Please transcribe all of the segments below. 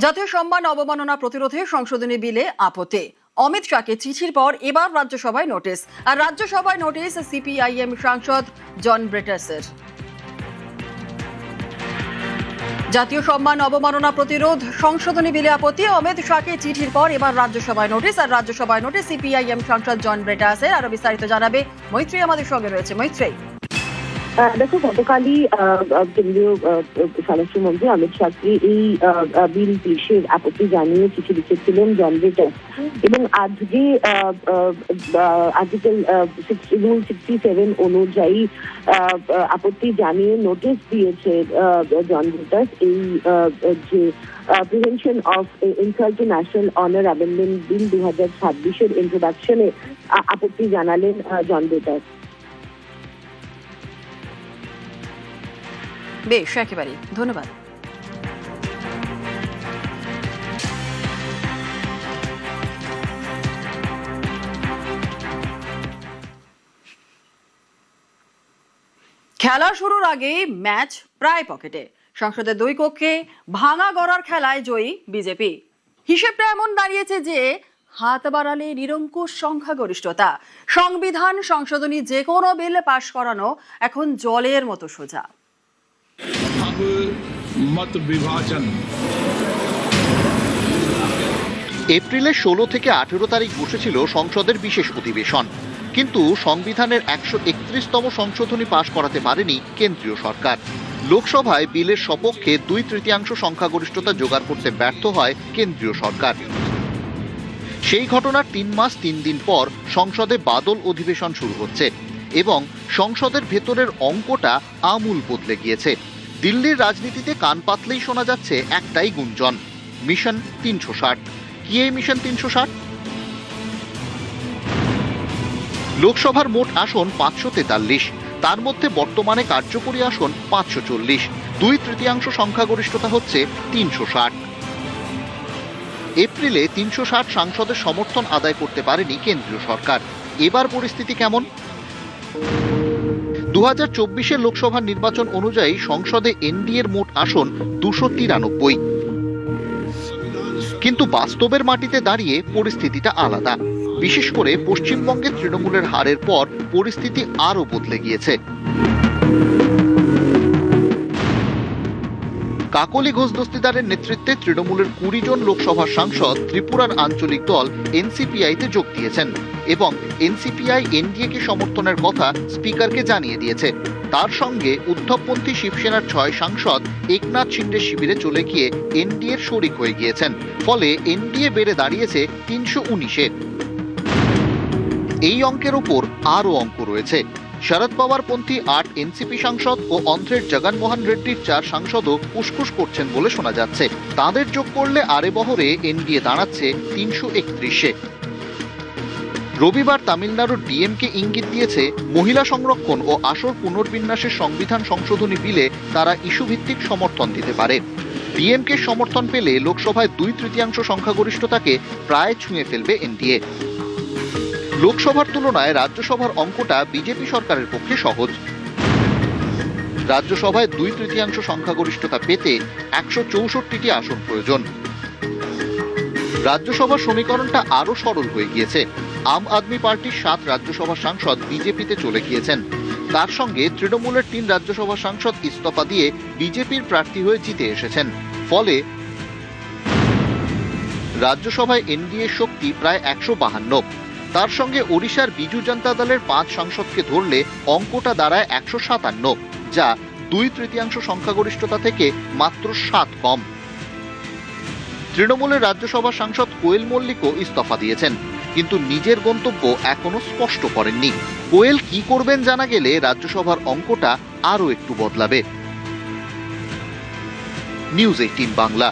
জাতীয় সম্মান অবমাননা প্রতিরোধে সংশোধনী বিলে আপত্তি। অমিত শাহকে চিঠির পর এবার রাজ্যসভায় নোটিশ। আর রাজ্যসভায় নোটিশ সিপিআইএম সাংসদ জন ব্রিটাসের। জাতীয় সম্মান অবমাননা প্রতিরোধ সংশোধনী বিলে আপত্তি। অমিত শাহকে চিঠির পর এবার রাজ্যসভায় নোটিশ। আর রাজ্যসভায় নোটিশ সিপিআইএম সাংসদ জন ব্রিটাসের। আরো বিস্তারিত জানাবে মৈত্রী আমাদের সঙ্গে রয়েছে। মৈত্রী, দেখো, গতকালই কেন্দ্রীয় স্বরাষ্ট্রমন্ত্রী অমিত শাহকে এই বিল পেশের আপত্তি জানিয়ে চিঠি লিখেছিলেন জন ব্রিটাস, এবং আজকে আর্টিকেল রুল 67 অনুযায়ী আপত্তি জানিয়ে নোটিশ দিয়েছে জন ব্রিটাস। এই যে prevention of insult to national honour amendment bill 2026-এর ইন্ট্রোডাকশনে আপত্তি জানালেন জন ব্রিটাস। বেশ, একেবারে ধন্যবাদ। খেলা শুরুর আগে ম্যাচ প্রায় পকেটে। সংসদের দুই কক্ষে ভাঙা গড়ার খেলায় জয়ী বিজেপি। হিসেবটা এমন দাঁড়িয়েছে যে হাত বাড়ালে নিরঙ্কুশ সংখ্যাগরিষ্ঠতা। সংবিধান সংশোধনী যে কোনো বিল পাশ করানো এখন জলের মতো সোজা। এপ্রিলের 16 থেকে 18 তারিখ বসেছিল সংসদের বিশেষ অধিবেশন, কিন্তু সংবিধানের 131তম সংশোধনী পাশ করাতে পারেনি কেন্দ্রীয় সরকার। লোকসভায় বিলের সপক্ষে 2/3 সংখ্যাগরিষ্ঠতা জোগাড় করতে ব্যর্থ হয় কেন্দ্রীয় সরকার। সেই ঘটনার 3 মাস 3 দিন পর সংসদে বাদল অধিবেশন শুরু হচ্ছে এবং সংসদের ভেতরের অঙ্কটা আমূল বদলে গিয়েছে। দিল্লির রাজনীতিতে কান পাতলেই শোনা যাচ্ছে একটাই গুঞ্জন, মিশন 360। কি এই মিশন 360? লোকসভার মোট আসন 543, তার মধ্যে বর্তমানে কার্যকরী আসন 540। 2/3 সংখ্যাগরিষ্ঠতা হচ্ছে 360। এপ্রিলে 360 সাংসদের সমর্থন আদায় করতে পারেনি কেন্দ্রীয় সরকার। এবার পরিস্থিতি কেমন? 2024-এর লোকসভা নির্বাচন অনুযায়ী সংসদে এনডিএর মোট আসন 293, কিন্তু বাস্তবের মাটিতে দাঁড়িয়ে পরিস্থিতিটা আলাদা। বিশেষ করে পশ্চিমবঙ্গে তৃণমূলের হারের পর পরিস্থিতি আরও বদলে গিয়েছে। কাকলি ঘোষ দস্তিদারের নেতৃত্বে তৃণমূলের 20 জন লোকসভা সাংসদ ত্রিপুরার আঞ্চলিক দল এনসিপিআইতে যোগ দিয়েছেন এবং এনসিপিআই এনডিএকে সমর্থনের কথা স্পিকারকে জানিয়ে দিয়েছে। তার সঙ্গে উদ্ধবপন্থী শিবসেনার 6 সাংসদ একনাথ শিন্ডে শিবিরে চলে গিয়ে এনডিএর শরিক হয়ে গিয়েছেন। ফলে এনডিএ বেড়ে দাঁড়িয়েছে 319-এ। এই অঙ্কের ওপর আরও অঙ্ক রয়েছে। শরদ পাওয়ার পন্থী 8 এনসিপি সাংসদ ও অন্ধ্রের জগনমোহন রেড্ডির 4 সাংসদও ফুসফুস করছেন বলে শোনা যাচ্ছে। তাদের যোগ করলে আরে বহরে এনডিএ দাঁড়াচ্ছে 331-এ। রবিবার তামিলনাড়ুর ডিএমকে ইঙ্গিত দিয়েছে মহিলা সংরক্ষণ ও আসর পুনর্বিন্যাসের সংবিধান সংশোধনী বিলে তারা ইস্যুভিত্তিক সমর্থন দিতে পারে। ডিএমকে সমর্থন পেলে লোকসভায় 2/3 সংখ্যাগরিষ্ঠতাকে প্রায় ছুঁয়ে ফেলবে এনডিএ। লোকসভার তুলনায় রাজ্যসভার অঙ্কটা বিজেপি সরকারের পক্ষে সহজ। রাজ্যসভায় 2/3 সংখ্যাগরিষ্ঠতা পেতে 164টি আসন প্রয়োজন। রাজ্যসভার সমীকরণটা আরো সরল হয়ে গিয়েছে। আম আদমি পার্টির 7 রাজ্যসভা সাংসদ বিজেপিতে চলে গিয়েছেন। তার সঙ্গে তৃণমূলের 3 রাজ্যসভা সাংসদ ইস্তফা দিয়ে বিজেপির প্রার্থী হয়ে জিতে এসেছেন। ফলে রাজ্যসভায় এনডিএ শক্তি প্রায় 152। তার সঙ্গে ওড়িশার বিজু জনতা দলের 5 সাংসদকে ধরলে অঙ্কটা দাঁড়ায় 157, যা 2/3 সংখ্যাগরিষ্ঠতা থেকে মাত্র 7 কম। তৃণমূলের রাজ্যসভা সাংসদ কোয়েল মল্লিকও ইস্তফা দিয়েছেন, কিন্তু নিজের গন্তব্য এখনো স্পষ্ট করেননি। কোয়েল কি করবেন জানা গেলে রাজ্যসভার অঙ্কটা আরও একটু বদলাবে। নিউজ 18 বাংলা।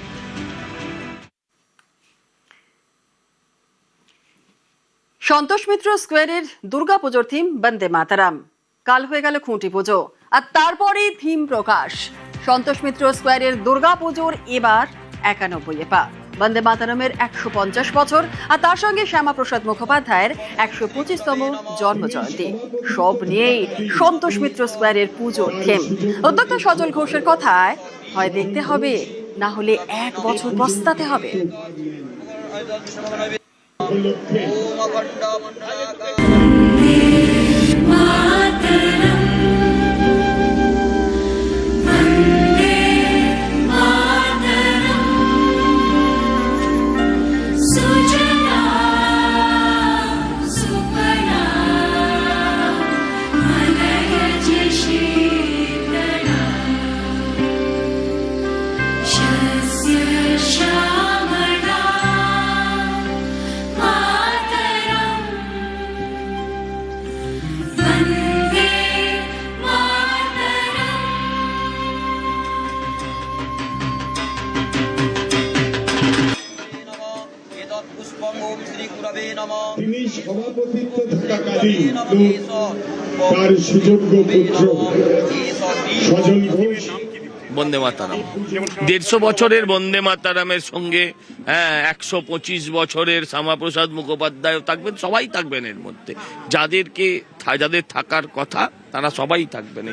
সন্তোষ মিত্র স্কোয়ারের দুর্গাপুজোর থিম বন্দে মাতারাম। কাল হয়ে গেল খুঁটি পুজো, আর তারপরেই থিম প্রকাশ। সন্তোষ মিত্র স্কোয়ারের দুর্গাপুজোর এবার 91 পা। বন্দে মাতারামের 150 বছর, আর তার সঙ্গে শ্যামাপ্রসাদ মুখোপাধ্যায়ের 125তম জন্মজয়ন্তী। সব নিয়েই সন্তোষ মিত্র স্কোয়ারের পুজোর থিম। অধ্যক্ষ সজল ঘোষের কথায় হয় দেখতে হবে, না হলে 1 বছর পস্তাতে হবে। তিনি সভাপতিত্ব থাকাকালীন তার সুযোগ্য পুত্র সজল ঘোষ বন্দে মাতারাম 150 বছরের বন্দে মাতারামের সঙ্গে 125 বছরের শ্যামাপ্রসাদ মুখোপাধ্যায় থাকবেন, সবাই থাকবেন এর মধ্যে, যাদের থাকার কথা তারা সবাই থাকবেন।